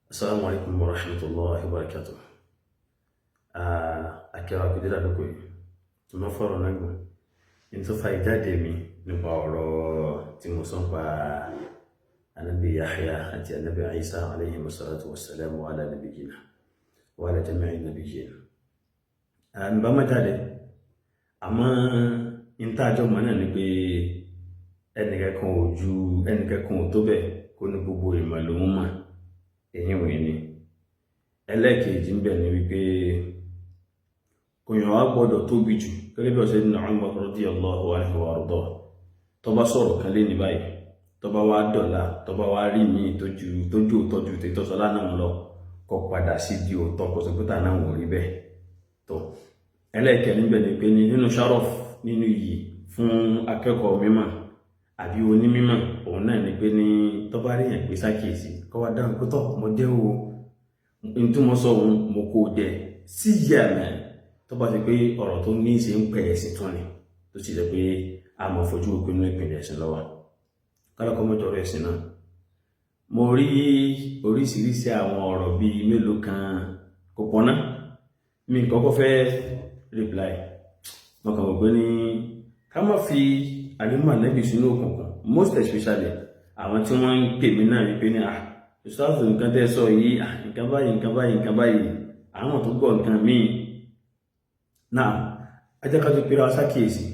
Assalamu alaikum wa rahmatullahi wa barakatuh. Akẹ́wà kìdí ládùúgbò yìí, tí mo fọ́rọ̀ náà gùn. In tó fa ìjáde mi nípa ọ̀rọ̀ tí mo sọ pa Anabi Yahya àti Anabi Isa alayhi wassalatu wassalamu ala nabiyyina wa ala jami'in nabiyyina. Bá má jáde, àmọ́ in tá àjọ mọ̀ náà ni pé ẹnìkẹ́kan ò tó bẹ̀ kó ní gbogbo ìmọ̀ lòun mọ̀. Èyí wọ̀nyí ni ẹlẹ́ẹ̀kejì ń bẹ̀ ní wípé kòyàn wá gbọ́dọ̀ tóbi jù gẹ́gẹ́ bí ọ̀sẹ̀ nínú Umar radiyallahu anhu wa arda tó bá sọ̀rọ̀ kan lé ní báyìí tó bá wá dọ̀la tó bá wá rí mi tójú òtọ́jú tètọ́sọ́lá náà lọ kó padà sí di òótọ́ kó sọ pé tà náà wò rí bẹ́ẹ̀ tó ẹlẹ́ẹ̀kẹ́ni bẹ̀ ní pé nínú sharaf nínú iyì fún akẹ́kọ̀ọ́ mímọ̀ àbí onímímọ̀ òun náà ni pé ní tó bá rí yẹn pé sákèsí kó wá dáhùn pé tọ́ mo jẹ́ o n tí mo sọ òun mo kó jẹ sí yàmẹ tó bá ti pé ọ̀rọ̀ tó ní í ṣe ń pẹ̀ ẹ̀sìn tún ni tó sì jẹ́ pé a mọ̀ fojú òpin ní ìpínlẹ̀ ẹ̀sìn lọ́wọ́ kálọ́kọ́ mọ́jọ rẹ̀ ẹ̀sìn náà mo rí oríṣiríṣi àwọn ọ̀rọ̀ bíi mélòó kan kò pọ̀ náà mi kọ́kọ́ fẹ́ reply mo kàn wọ́n pé ní ká má fi àdéhùn Ànábì sínú òkùnkùn most especially àwọn tí wọ́n ń pè mí náà wípé ní ìsáàfù nǹkan tẹ́ sọ yìí nǹkan báyìí àwọn tó gbọ́ nǹkan míì náà ajákàtò pèrè asákèèsì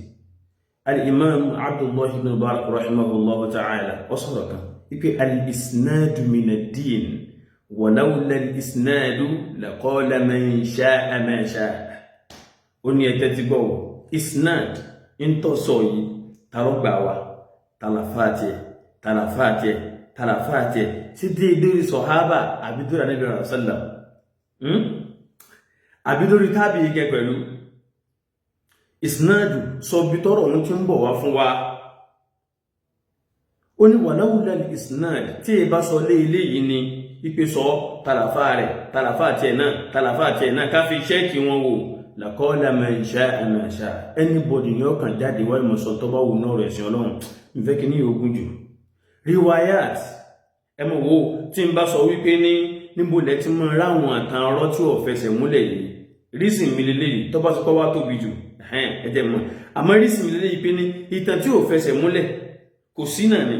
al-imam Abdullah ibn Mubarak rahimahullah ta'ala ó sọ̀rọ̀ kan wípé al-isnadu min ad-din wa lawla al-isnadu laqala man sha'a ma sha'a ó ní ẹ̀tẹ́ ti gbọ́ isnad ń tọ́ sọ yìí tarọ́gbà wa talafati sí déédéé sọ̀hábà àbídórí Ànábì sallam àbídórí tábí igẹ pẹ̀lú isnadu sọ bí tọ́rọ̀ ohun tí ń bọ̀ wá fún wa ó ní wàláwùlá isnad tí è bá sọ lé ilé yìí ni ipé sọ talafati ẹ̀ náà ká fi ṣẹ́ẹ̀kì wọn wò laqala man sha'a ma sha'a anybody ni ó kàn jáde wáyé mọ̀ sọ tó bá wù náà rẹ̀ sí Ọlọ́run ìfẹ́ kí ní ogun jù riwayat ẹmọ wo tí ń bá sọ wípé ní níbo lẹ ti mọ ráwọn àtàn ọ̀rọ̀ tí ò fẹsẹ̀ múlẹ̀ yìí rísìn mi lélẹ́yìí tó bá sọ pé wá tóbi jù ẹ̀jẹ̀ mọ̀ àmọ́ rísìn mi lélẹ́yìí pé ní ìtàn tí ò fẹsẹ̀ múlẹ̀ kò sí náà ni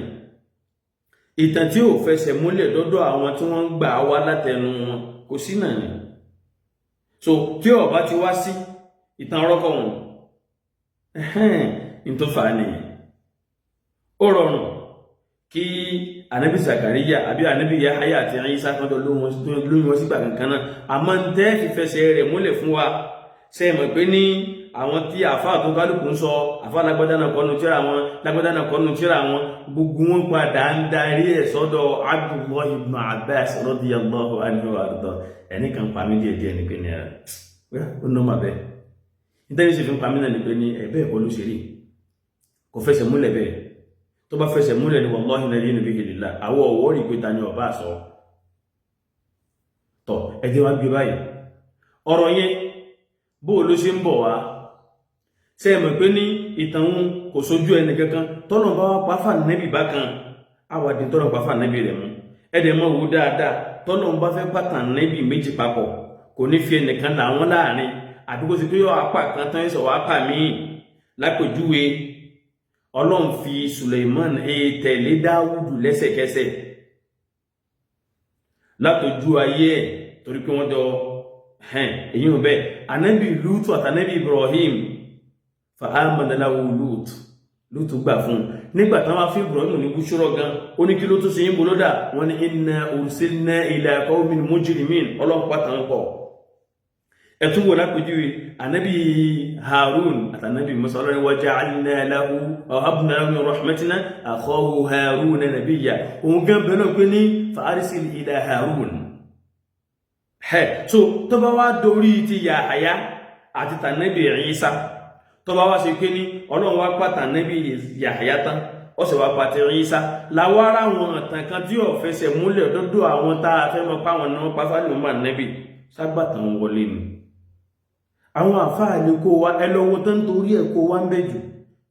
ìtàn tí ò fẹsẹ̀ múlẹ̀ lọ́dọ̀ àwọn tí wọ́n ń gbà wá látẹnu wọn kò sí náà ni so tí ó bá ti wá sí ìtàn ọ̀rọ̀kọ̀ wọn ní tó fà á nìyẹn ó rọrùn kí Anabi Zakariya àbí Anabi Yahya àti Isa kan tó lóyún wọn sígbà kankan náà àmọ́ ń tẹ́ fífẹsẹ̀ rẹ̀ múlẹ̀ fún wa ṣe mọ̀ pé ní àwọn tí àfáà tó kálùkù ń sọ àfáà lágbádá náà kọ́nu tíra wọn gbogbo wọn padà ń darí ẹ̀ sọ́dọ̀ Abdullah ibn Abbas radiyallahu anhu wa arda ẹni kan pa mí díẹ̀ ní pé ní ó ná mà bẹ́ẹ̀ nítorí sì fi ń pa mí náà ní pé ní ẹ̀bẹ́ ẹ̀kọ́ ló ṣe rí kò fẹsẹ̀ múlẹ̀ bẹ́ẹ̀ tó bá fẹsẹ̀ múlẹ̀ ní wallahi la yinu bihi lillah àwọ̀ ọ̀wọ́ rí pé ta ni ọba sọ tọ̀ ẹjẹ́ wá gbé báyìí ọ̀rọ̀ yẹn bó ló ṣe ń bọ̀ wá ṣe mọ̀ pé ní ìtàn kò sójú ẹni kankan tọ́nà bá wá pàfà nẹ́bì bákan àwàdí tọ́nà pàfà nẹ́bì rẹ̀ mú ẹ̀dẹ̀ mọ́ wo dáadáa tọ́nà bá fẹ́ pàtà nẹ́bì méjì papọ̀ kò ní fi ẹnìkan làwọn láàrin àdúgbò sí pé yọ apá kan tán ẹ̀sọ̀ wá pà míì lápèjúwe Ọlọ́run fi Suleiman tẹ̀lé Dáwùdù lẹ́sẹ̀kẹsẹ̀ látọjú ayé ẹ̀ torí pé wọ́n jọ èyí ò bẹ́ẹ̀ Ànábì Lútù àtànábì Ibrahim fa amana lahu Lútù gbà fún nígbà tán wá fi Ibrahim ní búṣúrọ̀ gan ó ní kí ló tó ṣe yín bolódà wọ́n ní inna ursilna ila qawmin mujrimin Ọlọ́run pàtàkì pọ̀ ẹ̀tún wò lápèjúwe Ànábì Harun àtànábì Musa Ọlọ́run wa ja'alna lahu wa habna lahu min rahmatina akhahu Harun nabiyya òun gan bẹ́ẹ̀ náà pé ní fa arsil ila Harun so tó bá wá dórí ti Yahya àti tànábì Isa tó bá wá ṣe pé ní Ọlọ́run wá pàtà nábì Yahya tán ó sì wá pàtà Isa láwárá wọn àtàn kan tí ó fẹsẹ̀ múlẹ̀ dọ́dọ̀ àwọn tá a fẹ́ mọ́ páwọn náà pàfà ní ọmọ nábì ságbàtàn wọlé ni àwọn àfáà lè kó wa ẹlọ́wọ́ tán torí ẹ̀ kó wá ń bẹ̀jù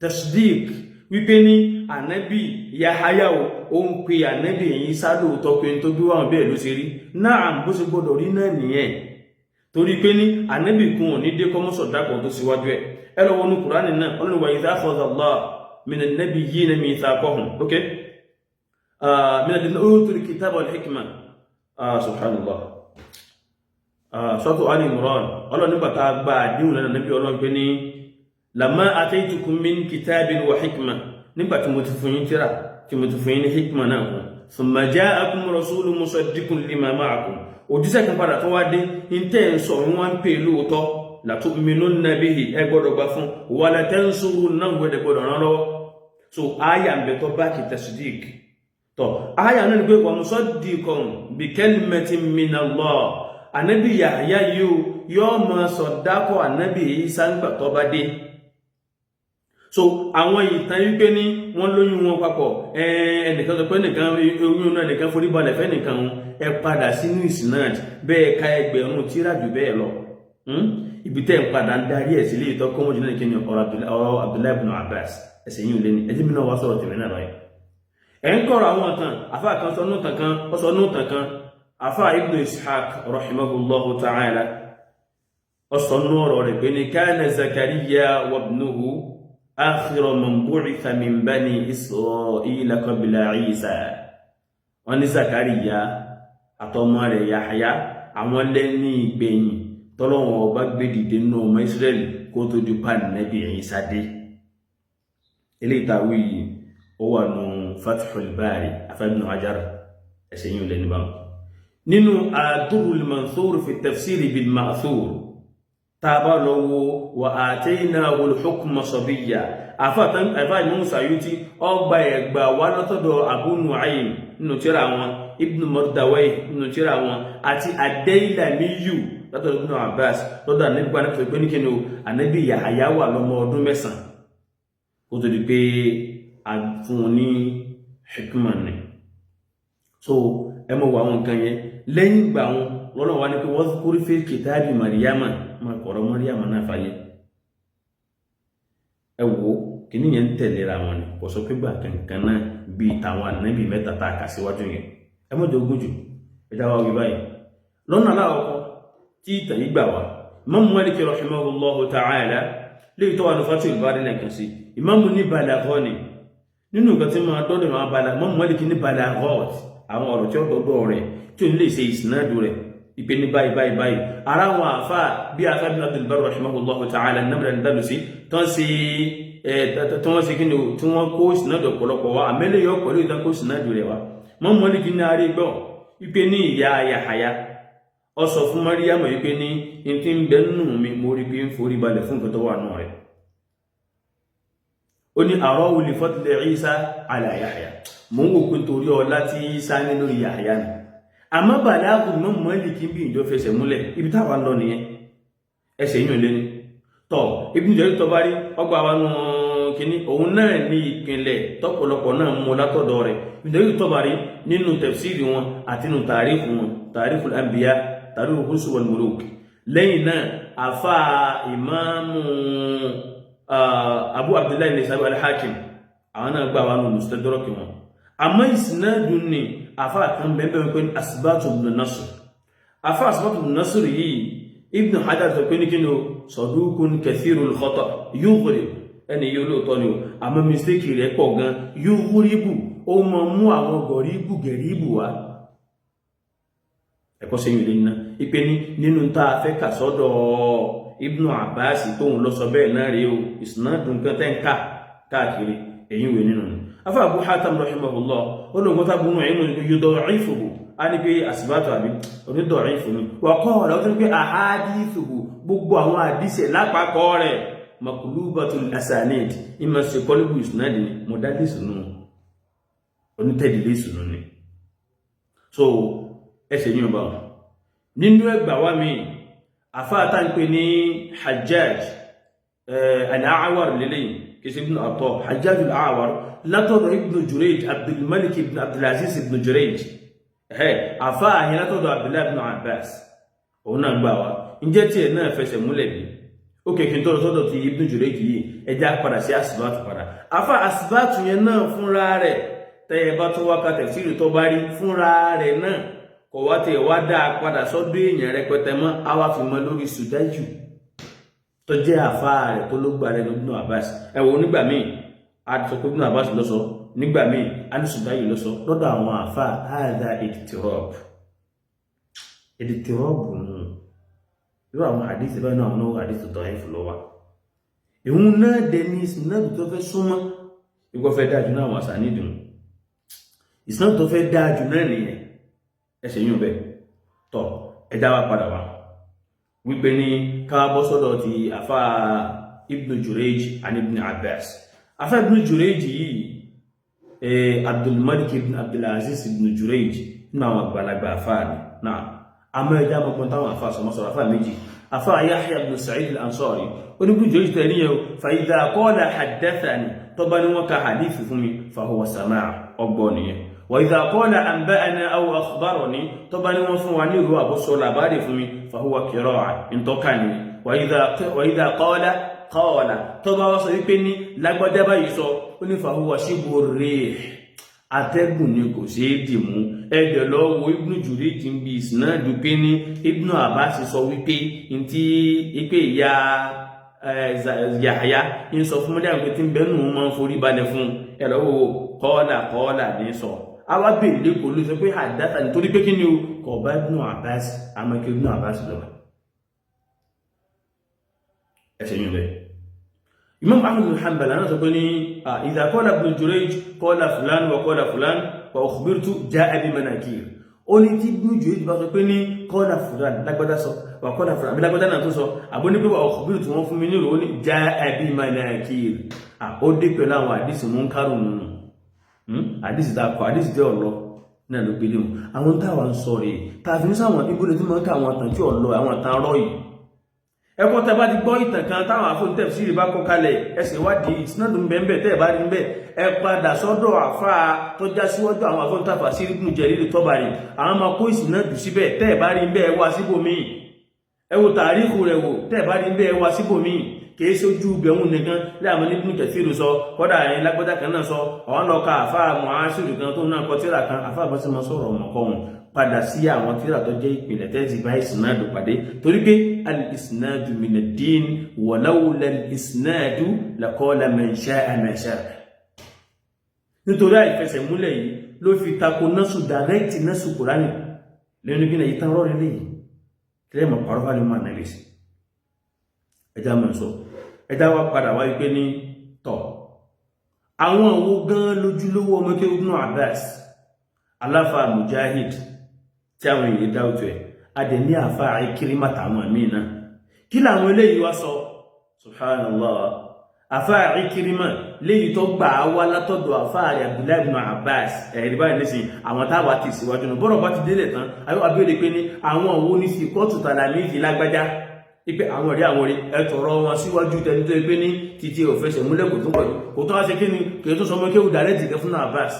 tasdik wípé ní Anabi Yahya ó ń pe Anabi Isa lóòótọ́ pé tó bí wọn bẹ́ẹ̀ ló ṣe rí náà bó ṣe gbọ́dọ̀ rí náà nìyẹn torí pé ní Anabi kun ò ní dé kọ́mọ́ sọ̀dápọ̀ tó síwájú ẹ lọ wọnú Kùránì náà ọlọ́run wa idha akhadha Allah minan nabiyyina mithaqahum okay min alladhina utul kitaba wal hikma subhanallah suratu Ali Imran ọlọ́run nígbà tá a gba àdéhùn lẹ́nu Nabi ọlọ́run pé ní lamma ataytukum min kitabin wa hikma nígbà tí mo ti fún yín tírà tí mo ti fún yín ní hikma náà thumma ja'akum rasulun musaddiqun lima ma'akum òjíṣẹ́ kan padà tó wá dé inte sọ wọ́n pè lóòótọ́ la tu'minunna bihi ẹ gbọ́dọ̀ gbà fún wa la tansurunnahu gbọ́dọ̀ ràn lọ́wọ́ so aya ń bẹ tó bá ki tasdiq to aya náà ní pé wa musaddiqan bi kalimatin min Allah Anabi Yahya yo ma sọ̀dákọ̀ Anabi Isa ńgbà tó bá dé so àwọn ìtàn wípé ní wọ́n lóyún wọn papọ̀ ẹnìkan sọ pé nìkan oyún náà nìkan forí balẹ̀ fẹ́ nìkan ẹ padà sínú ìsìnáàdì bẹ́ẹ̀ ka ẹgbẹ̀rún tírà jù bẹ́ẹ̀ lọ ibi tẹ́ ń padà ń darí ẹ̀ sílé ìtọ́ kọ́mọ́ jù náà kí ni ọ̀rọ̀ Abdullahi ibn Abbas ẹ̀sẹ̀ yìí lé ní ẹjí mi náà wá sọ̀rọ̀ tèmi náà báyìí ẹ̀ ń kọ̀rọ̀ àwọn ọ̀tàn afá kan sọ nù tàn kan ó sọ nù tàn kan afá Ibn Ishaq rahimahullahu ta'ala ó sọ nù ọ̀rọ̀ rẹ̀ pé ní kana Zakariya wa ibnuhu akhira man bu'itha min bani Isra'ila qabla Isa wọ́n ní Zakariya àtọmọ rẹ̀ Yahya àwọn lẹ́ni ìgbẹ̀yìn tọ́lọ́wọ́n ọba gbé dìde nínú ọmọ Israẹli kó tó di pa Nabi Isa dé ilé ìtàwí ó wà nù Fathul Bari Ibn Hajar ẹsẹ̀ yìí lẹ́ni bá nínú Ad-Durrul Mansur fi Tafsir bil Ma'thur tàbá lọ́wọ́ wa ataynahu al-hukma sabiyya àfá Imam Sayuti ọgbà ẹgbà wà lọ́tọ̀dọ̀ Abu Nu'aym nínú tírà wọn Ibn Mardawayh nínú tírà wọn àti Ad-Daylamiyu látọ̀dọ̀ Ibn Abbas lọ́dọ̀ nípa ní pẹ̀lú ní kíni o Anabi Yahya wà lọ́mọ ọdún 9 ó tó di pé a fún ní hikma ni so ẹ mọ̀ wà wọn kan yẹn lẹ́yìn ìgbà wọn lọ́nà wá ní pé wadhkur fil kitabi Maryama ma kọ̀rọ̀ Maryama náà fàyè ẹ wo kíní yẹn ń tẹ̀lera wọn ni kò sọ pé gbà kankan náà bí tàwọn Ànábì mẹ́ta tá a kà síwájú yẹn ẹ mọ̀ jẹ́ ogún jù ẹ já wá wí báyìí lọ́nà aláwọ̀kọ́ tí ìtàn yìí gbà wá Imam Malik rahimahullahu ta'ala lè tọ́wà ní Fathul Bari náà kàn sí Imam ní balaghọ́ ni nínú nǹkan tí máa dọ́dọ̀ máa balaghọ́ Imam Malik ní balaghọ́ àwọn ọ̀rọ̀ tí ó dọ́dọ̀ rẹ̀ tí ó lè ṣe ìsìnádù rẹ̀ ìpé ní báyìí ara wọn àfá bí afá bin Abdul Barr rahimahullahu ta'ala An-Nabawiyyah tán sí kí ni tí wọ́n kó ìsìnádù ọ̀pọ̀lọpọ̀ wá àmẹ́lẹ̀ yọ pẹ̀lú ìtàn kó ìsìnádù rẹ̀ wá Imam Malik ní ààrẹ gbọ́ ìpé ní ìyá Yahya ó sọ fún Maryam ìpé ní tí ń bẹ nínú mi mo rí pé ń forí balẹ̀ fún nǹkan tó wà nù rẹ̀ ó ní arahu li fadli Isa ala Yahya mo ń wò pé torí ọlá tí Isa ní lórí Yahya ni àmọ́ bàlágù Imam Malik bí ìjọ fẹsẹ̀ múlẹ̀ ibi táwa lọ nìyẹn ẹsẹ̀ yìí lé ní tọ́ Ibn Jarir Tabari ọgbà wa nù kíní òun náà ní ìpínlẹ̀ tọ́pọ̀lọpọ̀ náà mú látọ̀dọ̀ rẹ̀ Ibn Jarir Tabari nínú tafsiri wọn àti nínú tàrífù wọn Tarikhul Anbiya Tarikhul Rusul wal Muluk lẹ́yìn náà àfá ìmáàmù Abu Abdullah an-Nasa'i al-Hakim àwọn náà gbà wà nù Mustadrak wọn àmọ́ ìsìnádùn ni àfá kan bẹ́ẹ̀ pé Asbatu ibn Nasr àfá Asbatu ibn Nasr yìí Ibn Hajar tó pé ní kí ni o Sadukun kathirul khata' yughrib ẹni yóò lóòtọ́ ni o àmọ́ mistake rẹ̀ pọ̀ gan yughribu ó mọ mú àwọn gẹ̀ríbù wá ẹ̀kọ́ sí ìrìn náà ipé ní nínú tá a fẹ́ kà sọ́dọ̀ Ibn Abbas tóun lọ sọ bẹ́ẹ̀ náà rí o ìsìnádùn kan tẹ́ ń káàkiri èyí wè nínú ni afá Abu Hatim rahimahullah olóògùn tábù nù ẹ̀yìn yudha'ifuhu a ní pé àsìbátò àbí onídọ̀ọ̀ífù ni wà kọ́ ọ̀rọ̀ tó ní pé ahadithuhu gbogbo àwọn àdísẹ̀ lápapọ̀ rẹ̀ maqlubatul asanid ìmọ̀ sí kọlùbù ìsìnádì ni mọ̀dálẹ́sù nù onítẹ̀dìlẹ́sù nù ni so ẹsẹ̀ yìí bá wọn nínú ẹgbà wá mi àfáàtà ń pè ní Hajjaj al-A'war lélẹ́yìn kìí ibn Atta Hajjaj al-A'war látọ̀dọ̀ ibn Jurayj Abdulmalik ibn Abdulaziz ibn Jurayj àfáà yẹn látọ̀dọ̀ Abdullah ibn Abbas òun náà gbà wá ǹjẹ́ tí ẹ̀ náà fẹsẹ̀ múlẹ̀ bí okay kin to sọ́dọ̀ ti Ibn Jurayj yìí ẹ já padà sí asbat padà afa asbat yẹn náà fúnra rẹ̀ tẹ́ bá tún wá ka tafsir tó bá rí fúnra rẹ̀ náà kò wá tẹ́ wá dá padà sọ́dọ̀ èyàn rẹpẹtẹ mọ́ àwa fi mọ́ lórí Sudaju tó jẹ́ afa rẹ̀ tó ló gba rẹ̀ Ibn Abbas ẹ wo nígbà míì a sọ pé Ibn Abbas ló sọ nígbà míì ani Sudaju ló sọ lọ́dọ̀ àwọn afa hada idtirab nù irú àwọn hadith báyìí náà àwọn hadith tó tọ́ ẹ̀fù lọ́wọ́ ìhun náà dẹni ìsìnàbì tó fẹ́ súnmọ́ ìgbọ́ fẹ́ dájú náà wọ́n sà nídùn ìsìnàbì tó fẹ́ dájú náà nìyẹn ẹsẹ̀ yíò bẹ́ tọ́ ẹjá wá padà wá wípé ní káwàbọ́ sọ́dọ̀ ti afá Ibn Jurayj and Ibn Abbas afá Ibn Jurayj yìí Abdul Malik ibn Abdulaziz Ibn Jurayj nínú àwọn àgbàlagbà afá ni náà àmọ́ ẹjá mọ́gbọ́n táwọn afá sọmọ́sọ̀rọ̀ afá méjì afá Yahya ibn Sa'id al-Ansari onígbùn Jurayj tẹ̀lé yẹn fa idha qala haddathani tó bá ní wọ́n ka hadith fún mi fa huwa sama' ọgbọ́ nìyẹn wa idha qala anba'ana aw akhbarani tó bá ní wọ́n fún wa ní ìró àbọ́sọ làbárì fún mi fa huwa qira'a ìntọ́ka ni wa idha qala tó bá wá sọ wípé ní lágbọ́dá báyìí sọ ó ní fa huwa shibhu rih atẹ́gùn ni kò ṣe é dì mú ẹ̀dẹ̀ lọ́wọ́ Ibn Jurayj ń bí ìsìnàdù pé ní Ibn Abbas sọ wípé ntí ipé ìyá Yahya ń sọ fún mọ́lẹ́ àgbẹ̀ tí ń bẹ́nu máa ń forí balẹ̀ fún ẹ̀lọ́wọ́ kọ́ọ̀là ní sọ awábèlé kò ló sọ pé àdáta nítorí pé kí ni o kọ̀ bá Ibn Abbas amákẹ́ Ibn Abbas lọ́wọ́ ẹsẹ̀ yìí bẹ́ẹ̀ Imam Ahmad bin Hanbal ana sọ pé ní idha qala Ibn Jurayj qala fulan wa qala fulan wa ukhbirtu ja'a bi manakir ó ní tí Ibn Jurayj bá sọ pé ní qala fulan lágbádá sọ wa qala fulan àbí lágbádá náà tó sọ àbó ní pé wa ukhbirtu wọ́n fún mi ní ìrò ní ja'a bi manakir ó dé pẹ̀lú àwọn àdísì mú ń kárùn nù àdísì dákọ̀ àdísì jẹ́ ọ̀lọ́ náà ló gbé léwu àwọn táwa ń sọ rèé tààfin sáwọn ibùdó tí wọ́n ń ká àwọn àtàn tí ọ̀lọ́ àwọn àtàn rọ́ yìí ẹ̀kọ́ tẹ́ bá ti gbọ́ ìtàn kan táwọn àfóńtẹ̀ sí ìbá kọ kalẹ̀ ẹsẹ̀ wádìí ìsinádùn bẹ́ẹ̀ tẹ́ bá rí ń bẹ́ ẹ padà sọ́dọ̀ àfáà tó já síwájú àwọn àfóńtàfà sí Ibn Jarir Tabari àwọn máa kó ìsinádùn síbẹ̀ tẹ́ bá rí ń bẹ́ wá síbòmíì ẹ wo tàríkù rẹ̀ wò tẹ́ bá rí ń bẹ́ wá síbòmíì kìí ṣe ojú gbẹ̀hún nìkan láàmú ní Ibn Kathir sọ kọ́dà ẹ̀yìn lágbọ́dá kan náà sọ ọ̀hún lọ ka àfáà Mu'ashir kan tó náà kọ tíra kan àfáà bá sí mọ́ sọ̀rọ̀ ọmọkọ́hún padà sí àwọn tíra tó jẹ́ ìpìlẹ̀ tẹ́sí bá ìsìnàdù pàdé torí pé al-isnadu min ad-din wa lawla al-isnadu laqala man sha'a ma sha'a nítorí àìfẹsẹ̀múlẹ̀ yìí ló fi tako násù dàrẹ́kìtì násù Kùránì lẹ́nu bí na ìtàn rọ́rẹ́ lẹ́yìn kílẹ̀ mọ̀ pàrọ́fà ní mọ̀ nàìjíríà ẹjá mọ̀ sọ ẹjá wá padà wáyé pé ní tọ̀ àwọn owó gan lójúlówó ọmọ kí Ibn Abbas aláfà Mujahid tí àwọn èyí dáútọ̀ ẹ̀ adẹ̀ ní àfá Ikrima tàwọn àmì náà kí làwọn eléyìí wá sọ subhanallah àfá Ikrima léyìí tó gbà wá látọ̀dọ̀ àfá rẹ̀ Abdullah ibn Abbas ẹ̀rí báyìí lẹ́sìn àwọn táwà ti síwájú náà bọ́rọ̀ bá ti délẹ̀ tán ayọ́ abẹ́rẹ́ pé ní àwọn owó ní sí kọ́ọ̀tù tàlàmíjì lágbájá ipe àwọn rí ẹ̀tọ̀rọ̀ wọn síwájú tẹ́lẹ̀ pé ní títí òfẹsẹ̀ múlẹ̀ kò tó pọ̀jù kò tó wá sí kí ni kì í tó sọmọ kéwù dàrẹ́tì kẹ fún Abbas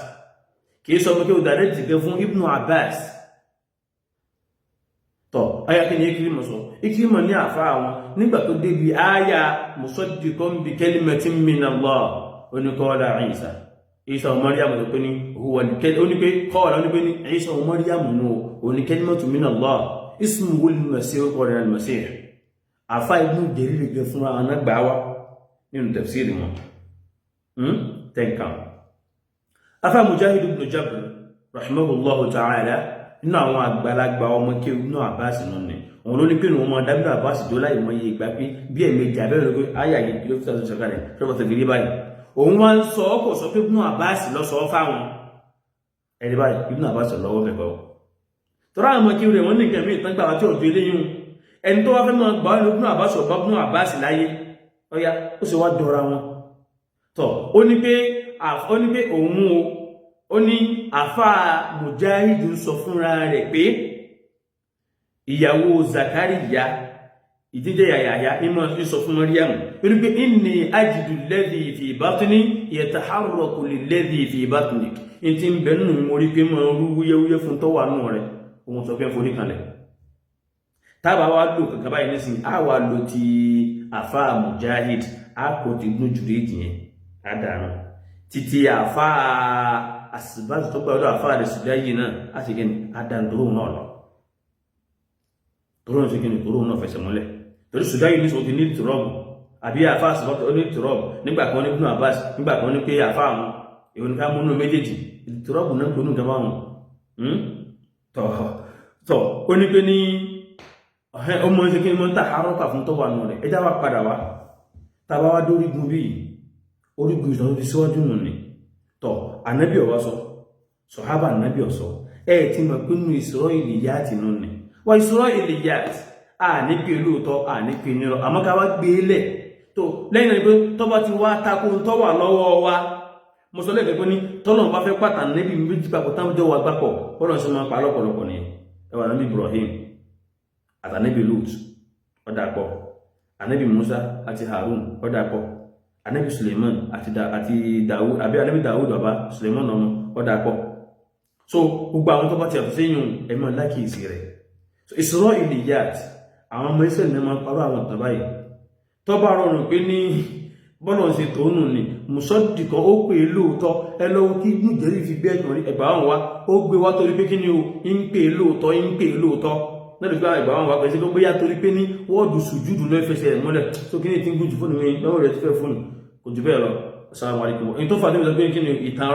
kì í sọmọ kéwù dàrẹ́tì kẹ fún Ibn Abbas tọ́ ayákí ni Ikrima ní àfá àwọn nígbà tó débi áyà musaddiqan bi kalimatin min Allah oníkọ́ọ́lá Isa ọmọ Maryam tó pé ní kọ́ọ̀lá onípé ní Isa ọmọ Maryam nù oníkalimatu min Allah ismuhu al-Masih qala al-Masih àfá Ibn Jarir gẹ fún àwọn agbáwá nínú tafsiri wọn tẹ́ǹkà afá Mujahid ibn Jabr rahimahullahu ta'ala nínú àwọn àgbàlagbà ọmọ kí Ibn Abbas nù ní òun ló ní pé wọn máa dábìlà Abbas tó láì mọ iye ìgbà pé bí ẹ̀mẹ́jì abẹ́rẹ́ lórí ayà yìí ló fi tàbí sọ̀kalẹ̀ rọ́bọ̀tà gírí báyìí òun wá ń sọ ọkọ̀ sọ pé Ibn Abbas lọ sọ fáwọn ẹ̀rí báyìí Ibn Abbas lọ́wọ́ mẹ́kọ́ tọ́rọ àwọn ọmọ kí rẹ̀ wọ́n ní nǹkan mìíràn gbà wá tí ọ̀dọ́ eléyìn ẹni tó wá fẹ́ máa gbà Ibn Abbas ọ̀bá Ibn Abbas láyé ọya ó sì wá dọ́ra wọn tọ́ ó ní pé òun ó ní àfá Mujahid ń sọ fúnra rẹ̀ pé ìyàwó Zakariya ìdíjẹ́ Yahya ìmọ̀ sọ fún Maryam pẹ̀lú pé inni ajidu alladhi fi batni yataharraku lilladhi fi batnik in ti ń bẹ̀rù orí pé mọ̀ rú wúyẹ́wúyẹ́ fún tọ́wà nù rẹ̀ ohun sọ pé forí kanlẹ̀ tábà wá lò kankan báyìí nísìnyí á wá lò ti àfà Mujahid á kò ti gún jùlọ ìdìyẹn á dànù títí àfà àsìbáàtì tó gbàgbọ́ àfà rẹ̀ sílẹ̀ yìí náà á sì kẹ́ni á dànù tó náà lọ tó náà sì kẹ́ni tó náà fẹsẹ̀ múlẹ̀ torí sùdá yìí ní sọ ti ní ìtìrọ́bù àbí àfà àsìbáàtì ó ní ìtìrọ́bù nígbà kan ní Ibn Abbas nígbà kan ní pé àfà àwọn èwo ní ká múnú méjèèjì ìtìrọ́bù náà gbónú ìjọba wọn tọ́ ó ní pé ní ọmọ ṣe kí ni mọ́ ń tà àárọ́kà fún tọ́wà nù rẹ̀ ẹjá wà padà wá tàbá wá dórígun bí orígun ìṣọ́ ti síwájú nù ní tọ́ Ànábì ọ̀wá sọ sọ̀hábà Ànábì ọ̀sọ́ ti mọ̀ pé nínú Isra'iliyat nù ní wà Isra'iliyat à ní pé lóòótọ́ à ní pé nírọ̀ àmọ́ ká wá gbé lẹ̀ tó lẹ́yìn náà pé tọ́ba ti wá takò tọ́wà lọ́wọ́ wa mo sọ lẹ́gbẹ̀ẹ́ pé ní tọ́lọ̀ bá fẹ́ pàtàkì níbi méjì papọ̀ táwọn jọ wà gbapọ̀ bọ́lọ̀ ṣe máa pa lọ́pọ̀lọpọ̀ ni ẹwà Ànábì Ibrahim àtànábì Lut ọ̀dàpọ̀ ànábì Musa àti Harun ọ̀dàpọ̀ ànábì Suleiman àti Dawud àbí ànábì Dawud bàbá Suleiman ọmọ ọ̀dàpọ̀ so gbogbo àwọn tó bá ti àtúnṣe yìí ẹ̀mọ́ lákìísí rẹ̀ so Isra'iliyat àwọn ọmọ Israẹli ní máa parọ́ àwọn tàbá yìí tó bá rọrùn pé ní bọ́lọ̀ ṣe tóónù ni mùsọ́dìkan ó pè é lóòótọ́ ẹ lọ́wọ́ kí nùjẹ́rì fi bẹ́ẹ̀ tàn rí ẹ̀bà wọn wá ó gbé wá torí pé kí ni o ń pè é lóòótọ́ lẹ́nu gbá ìgbà wọn wà pẹ̀sí tó bóyá torí pé ní wọ́ọ̀dù sùjúdù náà fẹsẹ̀ mọ́lẹ̀ tó kí ní tí ń gùn jù fóònù mi lọ́wọ́ rẹ̀ ti fẹ́ fóònù kò jù bẹ́ẹ̀ lọ. Assalamu alaikum. In tó fà ní ìjọba kí ni ìtàn